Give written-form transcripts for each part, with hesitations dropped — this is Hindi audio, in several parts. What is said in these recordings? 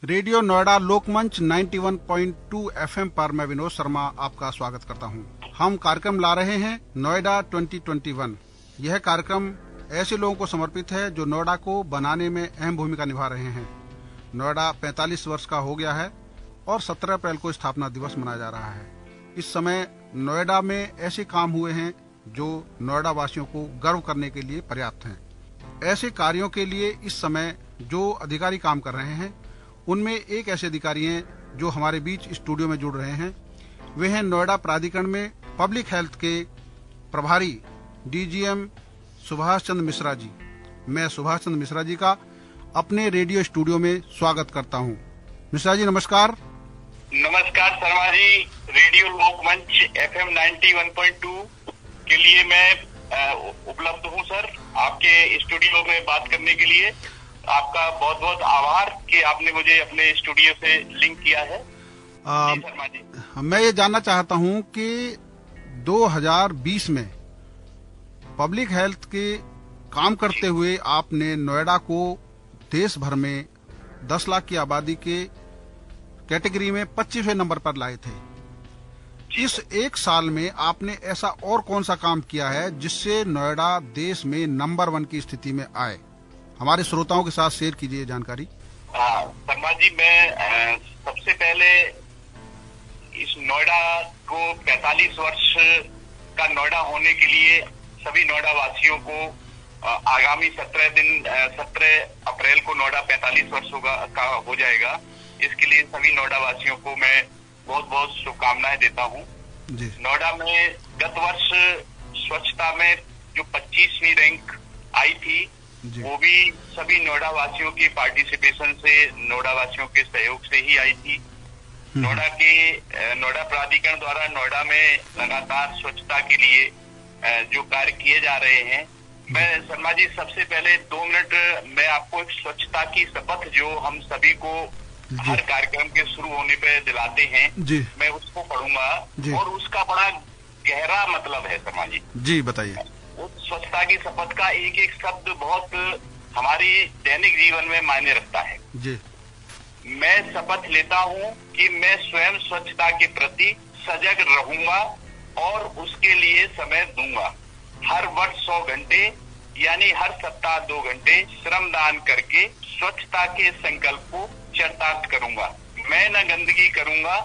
रेडियो नोएडा लोकमंच 91.2 एफएम पर मैं विनोद शर्मा आपका स्वागत करता हूं। हम कार्यक्रम ला रहे हैं नोएडा 2021। यह कार्यक्रम ऐसे लोगों को समर्पित है जो नोएडा को बनाने में अहम भूमिका निभा रहे हैं। नोएडा 45 वर्ष का हो गया है और 17 अप्रैल को स्थापना दिवस मनाया जा रहा है। इस समय नोएडा में ऐसे काम हुए हैं जो नोएडा वासियों को गर्व करने के लिए पर्याप्त हैं। ऐसे कार्यों के लिए इस समय जो अधिकारी काम कर रहे हैं, उनमें एक ऐसे अधिकारी हैं जो हमारे बीच स्टूडियो में जुड़ रहे हैं। वे हैं नोएडा प्राधिकरण में पब्लिक हेल्थ के प्रभारी डीजीएम सुभाष चंद्र मिश्रा जी। मैं सुभाष चंद्र मिश्रा जी का अपने रेडियो स्टूडियो में स्वागत करता हूं। मिश्रा जी नमस्कार। नमस्कार शर्मा जी। रेडियो लोकमंच एफएम 91.2 के लिए मैं उपलब्ध हूं सर, आपके स्टूडियो में बात करने के लिए। आपका बहुत बहुत आभार कि आपने मुझे अपने स्टूडियो से लिंक किया है। शर्मा जी, मैं ये जानना चाहता हूं कि 2020 में पब्लिक हेल्थ के काम करते हुए आपने नोएडा को देश भर में 10 लाख की आबादी के कैटेगरी में 25वें नंबर पर लाए थे। इस एक साल में आपने ऐसा और कौन सा काम किया है जिससे नोएडा देश में नंबर 1 की स्थिति में आए? हमारे श्रोताओं के साथ शेयर कीजिए जानकारी। शर्मा जी, मैं सबसे पहले इस नोएडा को 45 वर्ष का नोएडा होने के लिए सभी नोएडा वासियों को आगामी 17 अप्रैल को नोएडा 45 वर्ष का हो जाएगा। इसके लिए सभी नोएडा वासियों को मैं बहुत बहुत शुभकामनाएं देता हूं। नोएडा में गत वर्ष स्वच्छता में जो 25वीं रैंक आई थी, वो भी सभी नोएडा वासियों के पार्टिसिपेशन से, नोएडा वासियों के सहयोग से ही आई थी। नोएडा प्राधिकरण द्वारा नोएडा में लगातार स्वच्छता के लिए जो कार्य किए जा रहे हैं। मैं शर्मा जी सबसे पहले 2 मिनट मैं आपको एक स्वच्छता की शपथ जो हम सभी को हर कार्यक्रम के शुरू होने पे दिलाते हैं, मैं उसको पढ़ूंगा और उसका बड़ा गहरा मतलब है शर्मा जी। जी बताइए। उस स्वच्छता की शपथ का एक एक शब्द बहुत हमारी दैनिक जीवन में मायने रखता है। जी। मैं शपथ लेता हूँ कि मैं स्वयं स्वच्छता के प्रति सजग रहूंगा और उसके लिए समय दूंगा। हर वर्ष 100 घंटे यानी हर सप्ताह 2 घंटे श्रमदान करके स्वच्छता के संकल्प को चरितार्थ करूंगा। मैं न गंदगी करूंगा,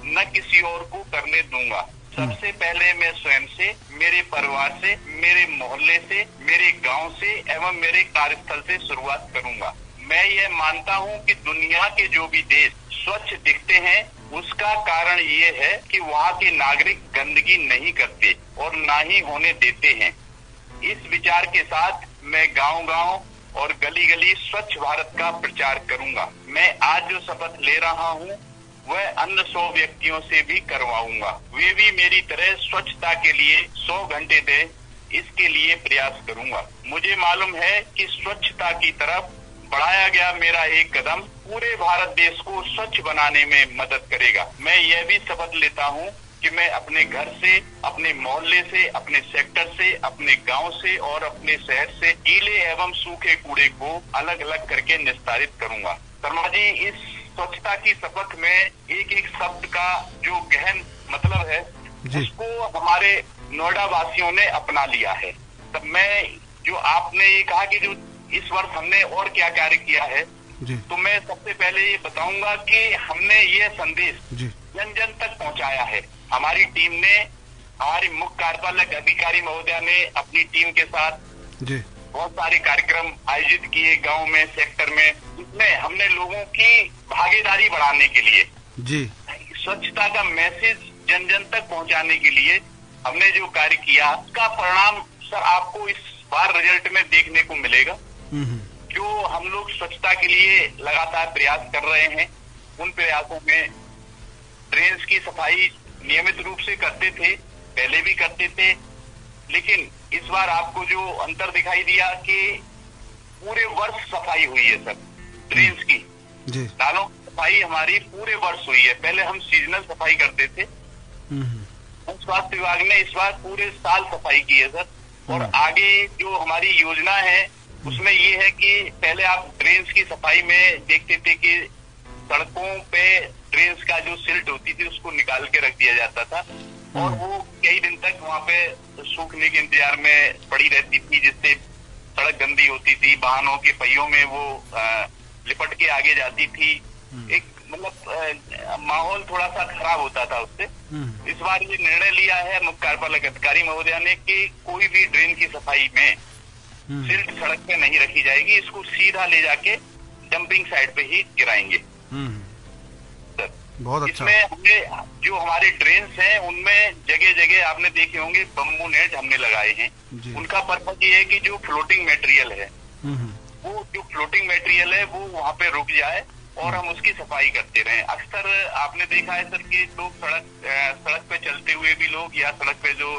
न किसी और को करने दूंगा। सबसे पहले मैं स्वयं से, मेरे परिवार से, मेरे मोहल्ले से, मेरे गांव से एवं मेरे कार्यस्थल से शुरुआत करूंगा। मैं ये मानता हूं कि दुनिया के जो भी देश स्वच्छ दिखते हैं, उसका कारण ये है कि वहाँ के नागरिक गंदगी नहीं करते और ना ही होने देते हैं। इस विचार के साथ मैं गांव-गांव और गली-गली स्वच्छ भारत का प्रचार करूंगा। मैं आज जो शपथ ले रहा हूँ वह अन्य 100 व्यक्तियों से भी करवाऊंगा। वे भी मेरी तरह स्वच्छता के लिए 100 घंटे दें, इसके लिए प्रयास करूंगा। मुझे मालूम है कि स्वच्छता की तरफ बढ़ाया गया मेरा एक कदम पूरे भारत देश को स्वच्छ बनाने में मदद करेगा। मैं यह भी शपथ लेता हूँ कि मैं अपने घर से, अपने मोहल्ले से, अपने सेक्टर से, अपने गांव से और अपने शहर से गीले एवं सूखे कूड़े को अलग अलग करके निस्तारित करूंगा। शर्मा जी, इस स्वच्छता की शपथ में एक एक शब्द का जो गहन मतलब है, उसको हमारे नोएडा वासियों ने अपना लिया है। तब मैं जो आपने ये कहा कि जो इस वर्ष हमने और क्या कार्य किया है, तो मैं सबसे पहले ये बताऊंगा कि हमने ये संदेश जन जन तक पहुंचाया है। हमारी टीम ने, हमारी मुख्य कार्यपालक अधिकारी महोदया ने अपनी टीम के साथ बहुत सारे कार्यक्रम आयोजित किए गांव में, सेक्टर में। इसमें हमने लोगों की भागीदारी बढ़ाने के लिए, स्वच्छता का मैसेज जन जन तक पहुंचाने के लिए हमने जो कार्य किया, उसका परिणाम सर आपको इस बार रिजल्ट में देखने को मिलेगा। जो हम लोग स्वच्छता के लिए लगातार प्रयास कर रहे हैं, उन प्रयासों में ड्रेन्स की सफाई नियमित रूप से करते थे, पहले भी करते थे, लेकिन इस बार आपको जो अंतर दिखाई दिया कि पूरे वर्ष सफाई हुई है सर। ड्रेन्स की, नालों की सफाई हमारी पूरे वर्ष हुई है। पहले हम सीजनल सफाई करते थे, स्वास्थ्य विभाग ने इस बार पूरे साल सफाई की है सर। और आगे जो हमारी योजना है उसमें ये है कि पहले आप ड्रेन्स की सफाई में देखते थे कि सड़कों पे ड्रेन्स का जो सिल्ट होती थी उसको निकाल के रख दिया जाता था और वो कई दिन तक वहाँ पे सूखने के इंतजार में पड़ी रहती थी, जिससे सड़क गंदी होती थी, वाहनों के पहियों में वो लिपट के आगे जाती थी। एक मतलब माहौल थोड़ा सा खराब होता था उससे। इस बार ये निर्णय लिया है मुख्य कार्यपालक अधिकारी महोदया ने कि कोई भी ड्रेन की सफाई में सिल्ट सड़क पे नहीं रखी जाएगी, इसको सीधा ले जाके डंपिंग साइट पे ही गिराएंगे। बहुत अच्छा। इसमें हमने जो हमारे ड्रेन्स हैं उनमें जगह जगह आपने देखे होंगे बम्बू नेट हमने लगाए हैं। उनका पर्पज ये है कि जो फ्लोटिंग मटेरियल है वो जो फ्लोटिंग मटेरियल है वो वहाँ पे रुक जाए और हम उसकी सफाई करते रहें। अक्सर आपने देखा है सर कि लोग सड़क पे चलते हुए भी लोग या सड़क पे जो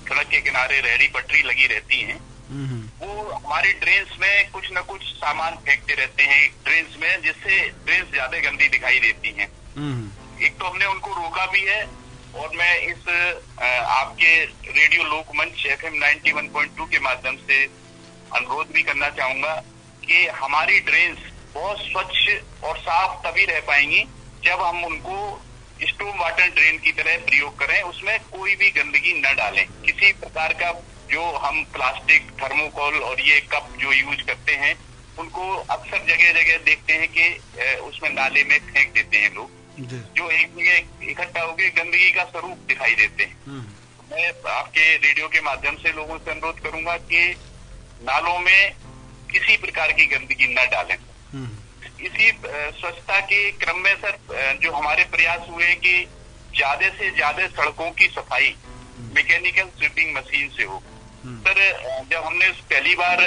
सड़क के किनारे रेहड़ी पटरी लगी रहती हैं वो हमारे ड्रेन्स में कुछ न कुछ सामान फेंकते रहते हैं ड्रेन्स में, जिससे ड्रेन्स ज्यादा गंदी दिखाई देती हैं। एक तो हमने उनको रोका भी है और मैं इस आपके रेडियो लोकमंच FM 91.2 के माध्यम से अनुरोध भी करना चाहूंगा कि हमारी ड्रेन्स बहुत स्वच्छ और साफ तभी रह पाएंगी जब हम उनको स्टॉर्म वाटर ड्रेन की तरह प्रयोग करें, उसमें कोई भी गंदगी न डालें। किसी प्रकार का जो हम प्लास्टिक, थर्मोकोल और ये कप जो यूज करते हैं उनको अक्सर जगह जगह देखते हैं कि उसमें नाले में फेंक देते हैं लोग, जो एक जगह इकट्ठा होकर गंदगी का स्वरूप दिखाई देते हैं। मैं आपके रेडियो के माध्यम से लोगों से अनुरोध करूंगा कि नालों में किसी प्रकार की गंदगी न डालें। इसी स्वच्छता के क्रम में सर जो हमारे प्रयास हुए हैं कि ज्यादा से ज्यादा सड़कों की सफाई मैकेनिकल स्वीपिंग मशीन से हो। सर जब हमने पहली बार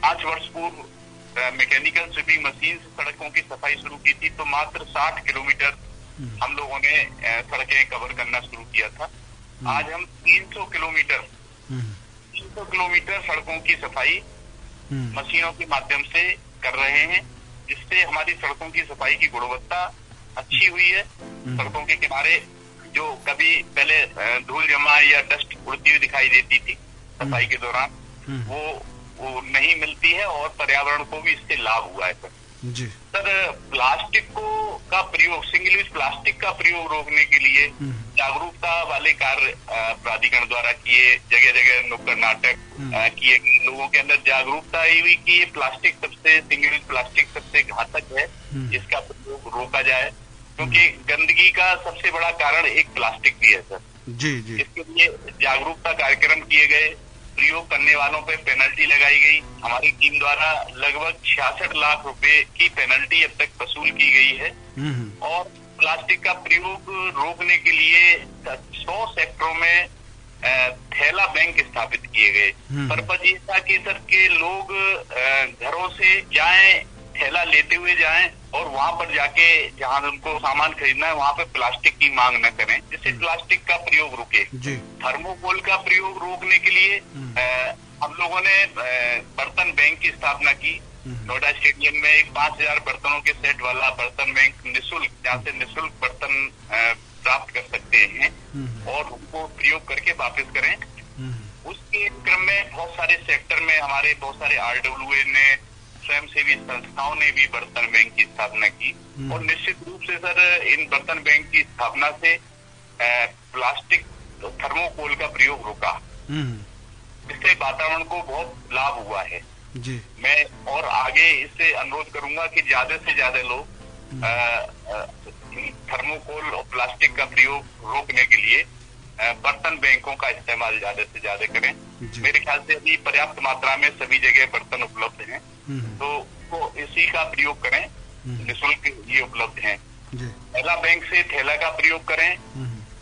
5 वर्ष पूर्व मैकेनिकल स्वीपिंग मशीन से सड़कों की सफाई शुरू की थी तो मात्र 60 किलोमीटर हम लोगों ने सड़कें कवर करना शुरू किया था। आज हम 300 किलोमीटर सड़कों की सफाई मशीनों के माध्यम से कर रहे हैं, जिससे हमारी सड़कों की सफाई की गुणवत्ता अच्छी हुई है। सड़कों के किनारे जो कभी पहले धूल जमा या डस्ट उड़ती हुई दिखाई देती थी सफाई के दौरान वो नहीं मिलती है और पर्यावरण को भी इससे लाभ हुआ है सर। सर प्लास्टिक का प्रयोग, सिंगल यूज प्लास्टिक का प्रयोग रोकने के लिए जागरूकता वाले कार्य प्राधिकरण द्वारा किए, जगह जगह नुक्कड़ नाटक किए, लोगों के अंदर जागरूकता आई हुई कि ये प्लास्टिक सबसे, सिंगल यूज प्लास्टिक सबसे घातक है, इसका प्रयोग रोका जाए क्योंकि गंदगी का सबसे बड़ा कारण एक प्लास्टिक भी है सर। जी। इसके लिए जागरूकता कार्यक्रम किए गए, प्रयोग करने वालों पे पेनल्टी लगाई गई। हमारी टीम द्वारा लगभग 66 लाख रुपए की पेनल्टी अब तक वसूल की गई है और प्लास्टिक का प्रयोग रोकने के लिए 100 सेक्टरों में थैला बैंक स्थापित किए गए। पर्पज ये था कि सर के लोग घरों से जाएं, थैला लेते हुए जाएं और वहां पर जाके जहां उनको सामान खरीदना है वहां पे प्लास्टिक की मांग न करें, जिससे प्लास्टिक का प्रयोग रुके। थर्मोकोल का प्रयोग रोकने के लिए हम लोगों ने बर्तन बैंक की स्थापना की। नोएडा स्टेडियम में एक 5000 बर्तनों के सेट वाला बर्तन बैंक निःशुल्क, जहाँ से निःशुल्क बर्तन प्राप्त कर सकते हैं और उनको प्रयोग करके वापस करें। उसके क्रम में बहुत सारे सेक्टर में हमारे बहुत सारे RWA ने, स्वयंसेवी संस्थाओं ने भी बर्तन बैंक की स्थापना की और निश्चित रूप से सर इन बर्तन बैंक की स्थापना से प्लास्टिक थर्मोकोल का प्रयोग रुका, इससे वातावरण को बहुत लाभ हुआ है। मैं और आगे इससे अनुरोध करूंगा कि ज्यादा से ज्यादा लोग थर्मोकोल और प्लास्टिक का प्रयोग रोकने के लिए बर्तन बैंकों का इस्तेमाल ज्यादा से ज्यादा करें। मेरे ख्याल से अभी पर्याप्त मात्रा में सभी जगह बर्तन उपलब्ध हैं, तो इसी का प्रयोग करें, निःशुल्क ये उपलब्ध हैं। थैला बैंक से थैला का प्रयोग करें,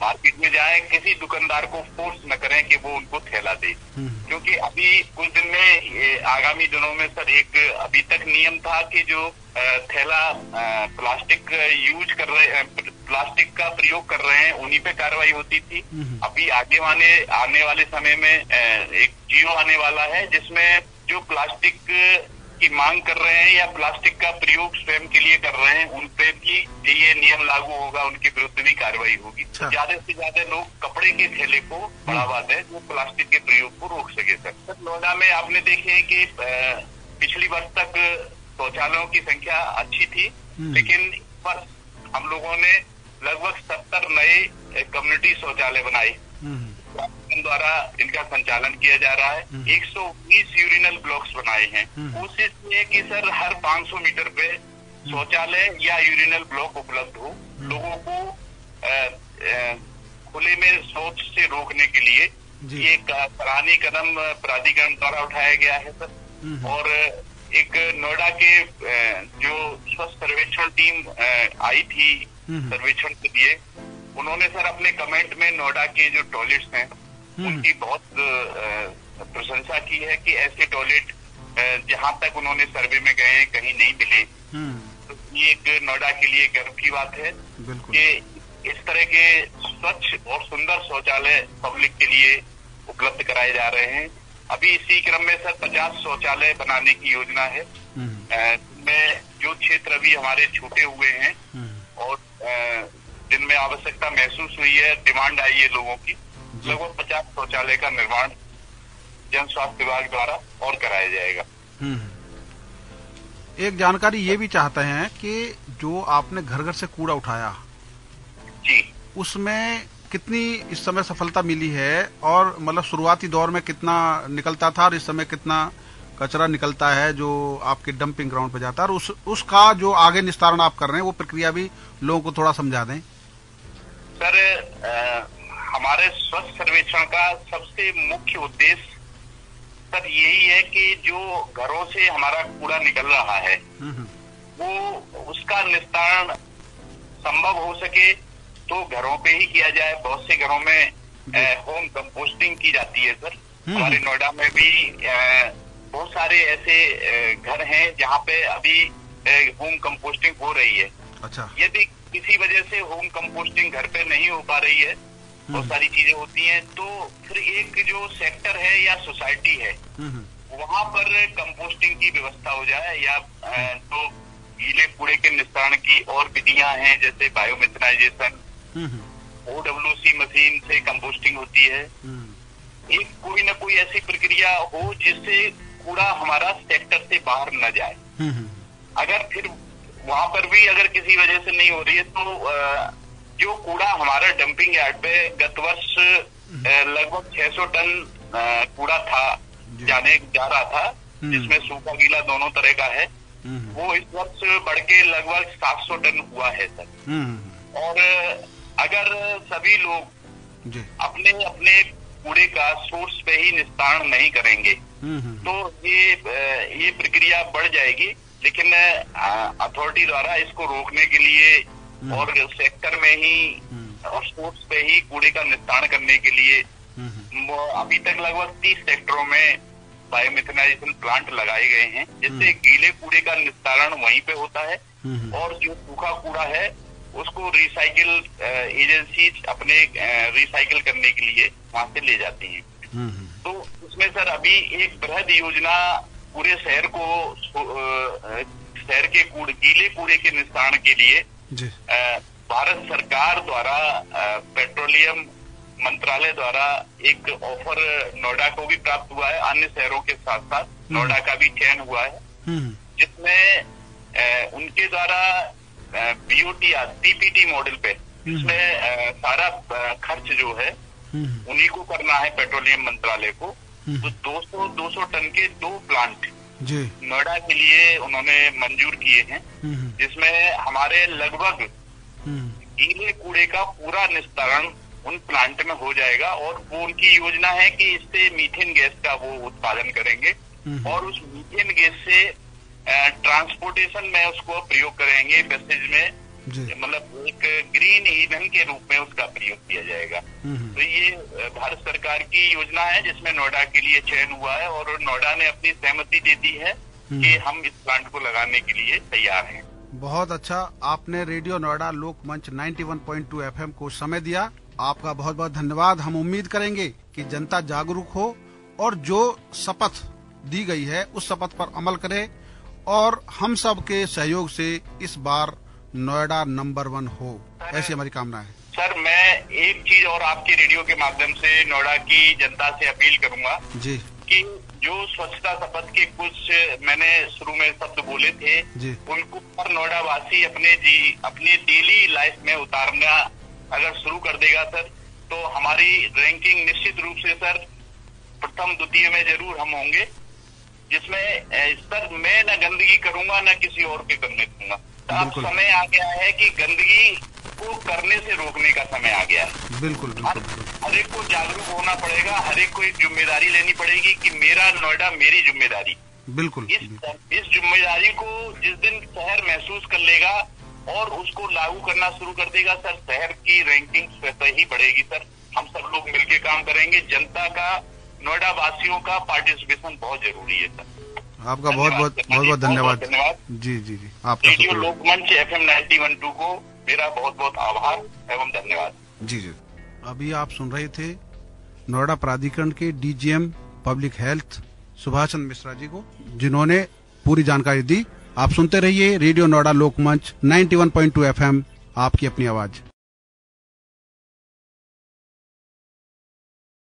मार्केट में जाएं, किसी दुकानदार को फोर्स न करें कि वो उनको थैला दे, क्योंकि अभी कुछ दिन में आगामी दिनों में सर एक अभी तक नियम था कि जो थैला प्लास्टिक यूज कर रहे हैं, प्लास्टिक का प्रयोग कर रहे हैं, उन्हीं पे कार्रवाई होती थी। अभी आने वाले समय में एक जीवो आने वाला है जिसमें जो प्लास्टिक की मांग कर रहे हैं या प्लास्टिक का प्रयोग स्वयं के लिए कर रहे हैं उन पे भी ये नियम लागू होगा, उनके विरुद्ध भी कार्रवाई होगी। ज्यादा से ज्यादा लोग कपड़े के थैले को बढ़ावा दें जो प्लास्टिक के प्रयोग को रोक सके। सर नोएडा में आपने देखे हैं कि पिछली वर्ष तक शौचालयों की संख्या अच्छी थी, लेकिन वर्ष हम लोगों ने लगभग 70 नए कम्युनिटी शौचालय बनाए द्वारा इनका संचालन किया जा रहा है। 120 यूरिनल ब्लॉक्स बनाए हैं। कोशिश ये है कि सर हर 500 मीटर पे शौचालय या यूरिनल ब्लॉक उपलब्ध हो। लोगों को खुले में शौच से रोकने के लिए ये सराहनीय कदम प्राधिकरण द्वारा उठाया गया है सर। और एक नोएडा के जो स्वच्छ सर्वेक्षण टीम आई थी सर्वेक्षण के लिए, उन्होंने सर अपने कमेंट में नोएडा के जो टॉयलेट्स हैं उनकी बहुत प्रशंसा की है कि ऐसे टॉयलेट जहां तक उन्होंने सर्वे में गए कहीं नहीं मिले। तो ये एक नोएडा के लिए गर्व की बात है कि इस तरह के स्वच्छ और सुंदर शौचालय पब्लिक के लिए उपलब्ध कराए जा रहे हैं। अभी इसी क्रम में सर 50 शौचालय बनाने की योजना है। में जो क्षेत्र अभी हमारे छूटे हुए हैं और जिनमें आवश्यकता महसूस हुई है, डिमांड आई है लोगों की, लगभग 50 शौचालय का निर्माण जन स्वास्थ्य विभाग द्वारा और कराया जाएगा। एक जानकारी ये भी चाहते हैं कि जो आपने घर घर से कूड़ा उठाया जी, उसमें कितनी इस समय सफलता मिली है, और मतलब शुरुआती दौर में कितना निकलता था और इस समय कितना कचरा निकलता है जो आपके डंपिंग ग्राउंड पे जाता है, और उसका जो आगे निस्तारण आप कर रहे हैं वो प्रक्रिया भी लोगों को थोड़ा समझा दें। सर हमारे स्वच्छ सर्वेक्षण का सबसे मुख्य उद्देश्य सर यही है कि जो घरों से हमारा कूड़ा निकल रहा है वो उसका निस्तारण संभव हो सके तो घरों पे ही किया जाए। बहुत से घरों में होम कंपोस्टिंग की जाती है सर। हमारे नोएडा में भी बहुत सारे ऐसे घर हैं जहाँ पे अभी होम कंपोस्टिंग हो रही है। अच्छा। यदि किसी वजह से होम कंपोस्टिंग घर पे नहीं हो पा रही है, बहुत सारी चीजें होती हैं, तो फिर एक जो सेक्टर है या सोसाइटी है वहाँ पर कंपोस्टिंग की व्यवस्था हो जाए, या तो गीले कूड़े के निस्तारण की और विधियां हैं जैसे बायोमिथनाइजेशन, OWC मशीन से कंपोस्टिंग होती है। एक कोई ना कोई ऐसी प्रक्रिया हो जिससे कूड़ा हमारा सेक्टर से बाहर न जाए। अगर फिर वहां पर भी अगर किसी वजह से नहीं हो रही है तो जो कूड़ा हमारा डंपिंग यार्ड पे गत वर्ष लगभग 600 टन कूड़ा था जा रहा था, जिसमें सूखा गीला दोनों तरह का है, वो इस वर्ष बढ़ के लगभग 700 टन हुआ है सर। और अगर सभी लोग अपने अपने कूड़े का सोर्स पे ही निस्तारण नहीं करेंगे तो ये प्रक्रिया बढ़ जाएगी। लेकिन अथॉरिटी द्वारा इसको रोकने के लिए और सेक्टर में ही और सोर्स पे ही कूड़े का निस्तारण करने के लिए अभी तक लगभग 30 सेक्टरों में बायोमिथनाइजेशन प्लांट लगाए गए हैं, जिससे गीले कूड़े का निस्तारण वहीं पे होता है और जो सूखा कूड़ा है उसको रिसाइकिल एजेंसी अपने रिसाइकिल करने के लिए वहां से ले जाती हैं। तो उसमें सर अभी एक बृहद योजना पूरे शहर को शहर के गीले कूड़े के निस्तारण के लिए भारत सरकार द्वारा पेट्रोलियम मंत्रालय द्वारा एक ऑफर नोएडा को भी प्राप्त हुआ है। अन्य शहरों के साथ साथ नोएडा का भी चयन हुआ है, जिसमें उनके द्वारा BOT PPT मॉडल पे इसमें सारा खर्च जो है उन्हीं को करना है, पेट्रोलियम मंत्रालय को। तो 200 टन के 2 प्लांट नोएडा के लिए उन्होंने मंजूर किए हैं, जिसमें हमारे लगभग गीले कूड़े का पूरा निस्तारण उन प्लांट में हो जाएगा। और वो उनकी योजना है कि इससे मीथेन गैस का वो उत्पादन करेंगे और उस मीथेन गैस से ट्रांसपोर्टेशन में उसको प्रयोग करेंगे, पैसेज में, मतलब एक ग्रीन ईंधन के रूप में उसका प्रयोग किया जाएगा। तो ये भारत सरकार की योजना है जिसमें नोएडा के लिए चयन हुआ है और नोएडा ने अपनी सहमति दे दी है कि हम इस प्लांट को लगाने के लिए तैयार हैं। बहुत अच्छा, आपने रेडियो नोएडा लोकमंच 91.2 FM को समय दिया। आपका बहुत बहुत धन्यवाद। हम उम्मीद करेंगे कि जनता जागरूक हो और जो शपथ दी गई है उस शपथ पर अमल करे और हम सब के सहयोग से इस बार नोएडा नंबर 1 हो, ऐसी हमारी कामना है। सर मैं एक चीज और आपके रेडियो के माध्यम से नोएडा की जनता से अपील करूंगा जी कि जो स्वच्छता शपथ के कुछ मैंने शुरू में शब्द बोले थे उनको पर नोएडा वासी अपने डेली लाइफ में उतारना अगर शुरू कर देगा सर, तो हमारी रैंकिंग निश्चित रूप से सर प्रथम द्वितीय में जरूर हम होंगे, जिसमें सर मैं न गंदगी करूंगा न किसी और के करने दूंगा। तो अब समय आ गया है कि गंदगी को करने से रोकने का समय आ गया है। बिल्कुल हर एक को जागरूक होना पड़ेगा, हर एक को एक जिम्मेदारी लेनी पड़ेगी कि मेरा नोएडा मेरी जिम्मेदारी। बिल्कुल इस जिम्मेदारी को जिस दिन शहर महसूस कर लेगा और उसको लागू करना शुरू कर देगा सर, शहर की रैंकिंग स्वतः ही बढ़ेगी सर। हम सब लोग मिलकर काम करेंगे। जनता का, नोएडा वासियों का पार्टिसिपेशन बहुत जरूरी है सर। आपका बहुत धन्यवाद। जी जी जी, आपका रेडियो लोकमंच FM 91.2 को मेरा बहुत बहुत आभार एवं धन्यवाद। जी जी, अभी आप सुन रहे थे नोएडा प्राधिकरण के DGM public health Subhash Chandra Mishra ji को, जिन्होंने पूरी जानकारी दी। आप सुनते रहिए रेडियो नोएडा लोकमंच 91.2 FM, आपकी अपनी आवाज।